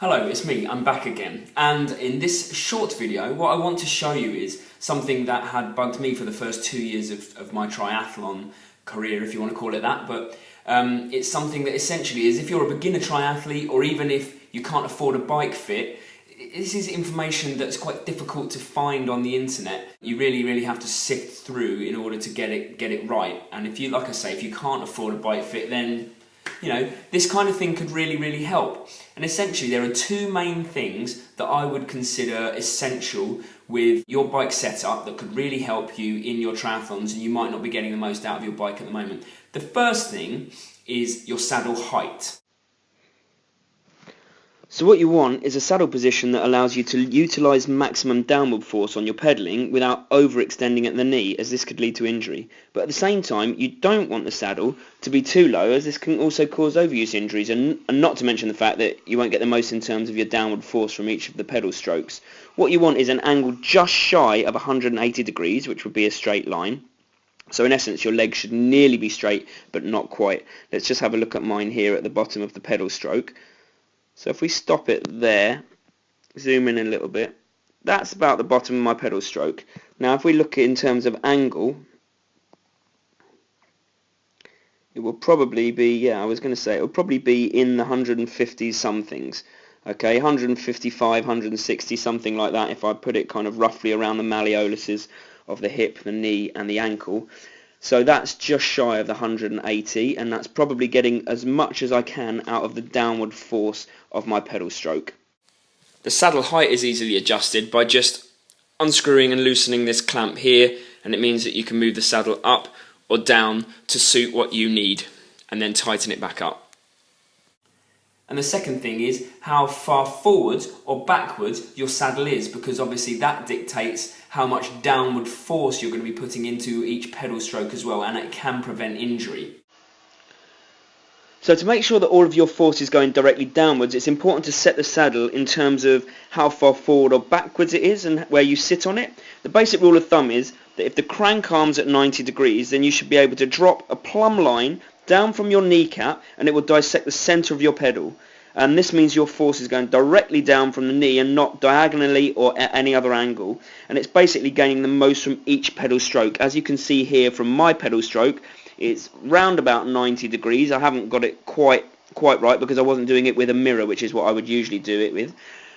Hello, it's me, I'm back again. And in this short video, what I want to show you is something that had bugged me for the first 2 years of my triathlon career, if you want to call it that. But it's something that essentially is, if you're a beginner triathlete, or even if you can't afford a bike fit, this is information that's quite difficult to find on the internet. You really have to sift through in order to get it right. And if you, like I say, if you can't afford a bike fit, then this kind of thing could really help. And essentially there are two main things that I would consider essential with your bike setup that could really help you in your triathlons, and you might not be getting the most out of your bike at the moment. The first thing is your saddle height. So what you want is a saddle position that allows you to utilise maximum downward force on your pedalling without overextending at the knee, as this could lead to injury. But at the same time, you don't want the saddle to be too low, as this can also cause overuse injuries, and not to mention the fact that you won't get the most in terms of your downward force from each of the pedal strokes. What you want is an angle just shy of 180 degrees, which would be a straight line. So in essence, your legs should nearly be straight, but not quite. Let's just have a look at mine here at the bottom of the pedal stroke. So if we stop it there, zoom in a little bit, that's about the bottom of my pedal stroke. Now if we look in terms of angle, it will probably be, it will probably be in the 150 somethings. Okay, 155, 160, something like that, if I put it kind of roughly around the malleoluses of the hip, the knee and the ankle. So that's just shy of the 180, and that's probably getting as much as I can out of the downward force of my pedal stroke. The saddle height is easily adjusted by just unscrewing and loosening this clamp here, and it means that you can move the saddle up or down to suit what you need, and then tighten it back up. And the second thing is how far forwards or backwards your saddle is, because obviously that dictates how much downward force you're going to be putting into each pedal stroke as well, and it can prevent injury. So to make sure that all of your force is going directly downwards, it's important to set the saddle in terms of how far forward or backwards it is and where you sit on it. The basic rule of thumb is that if the crank arm's at 90 degrees, then you should be able to drop a plumb line down from your kneecap, and it will dissect the centre of your pedal. And this means your force is going directly down from the knee and not diagonally or at any other angle. And it's basically gaining the most from each pedal stroke. As you can see here from my pedal stroke, it's round about 90 degrees. I haven't got it quite right because I wasn't doing it with a mirror, which is what I would usually do it with.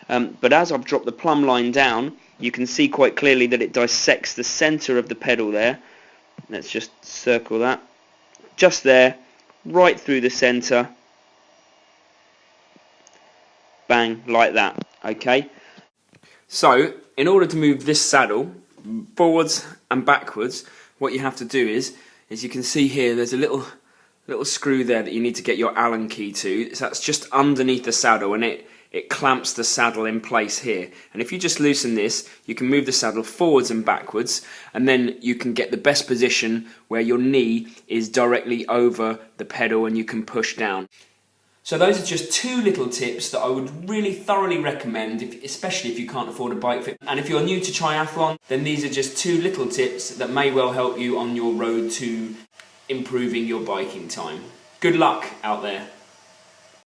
But as I've dropped the plumb line down, you can see quite clearly that it dissects the centre of the pedal there. Let's just circle that. Just there, right through the centre. Bang, like that. Okay. So, in order to move this saddle forwards and backwards, what you have to do is you can see here there's a little screw there that you need to get your Allen key to. So that's just underneath the saddle, and it clamps the saddle in place here. And if you just loosen this, you can move the saddle forwards and backwards, and then you can get the best position where your knee is directly over the pedal and you can push down. So those are just two little tips that I would really thoroughly recommend, especially if you can't afford a bike fit. And if you're new to triathlon, then these are just two little tips that may well help you on your road to improving your biking time. Good luck out there.